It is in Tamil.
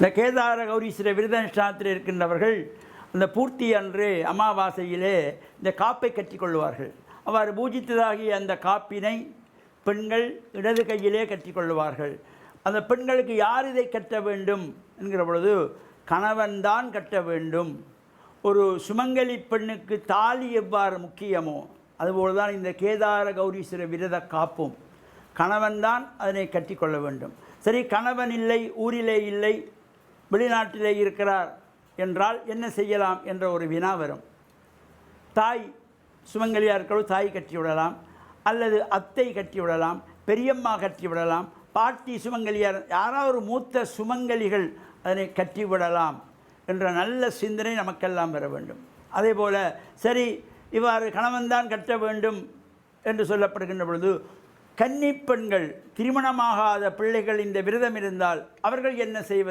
இந்த கேதார கௌரீஸ்வரர் விரதானுஷ்டானத்தில் இருக்கின்றவர்கள் அந்த பூர்த்தி அன்று அமாவாசையிலே இந்த காப்பை கட்டிக்கொள்வார்கள். அவ்வாறு பூஜித்ததாகிய அந்த காப்பினை பெண்கள் இடது கையிலே கட்டிக்கொள்வார்கள். அந்த பெண்களுக்கு யார் இதை கட்ட வேண்டும் என்கிற பொழுது கணவன்தான் கட்ட வேண்டும். ஒரு சுமங்கலி பெண்ணுக்கு தாலி எவ்வாறு முக்கியமோ அதுபோல் தான் இந்த கேதார கௌரீஸ்வரர் விரத காப்பும் கணவன்தான் அதனை கட்டிக்கொள்ள வேண்டும். சரி, கணவன் இல்லை, ஊரிலே இல்லை, வெளிநாட்டிலே இருக்கிறார் என்றால் என்ன செய்யலாம் என்ற ஒரு வினா வரும். தாய் சுமங்கலியாக இருக்கிற தாய் கட்டிவிடலாம், அல்லது அத்தை கட்டிவிடலாம், பெரியம்மா கட்டிவிடலாம், பாட்டி சுமங்கலியார் யாராவது ஒரு மூத்த சுமங்கலிகள் அதனை கட்டிவிடலாம் என்ற நல்ல சிந்தனை நமக்கெல்லாம் பெற வேண்டும். அதே போல் சரி, இவ்வாறு கணவன்தான் கட்ட வேண்டும் என்று சொல்லப்படுகின்ற பொழுது கன்னிப் பெண்கள், திருமணமாகாத பிள்ளைகள் இந்த விரதம் இருந்தால் அவர்கள் என்ன செய்வது?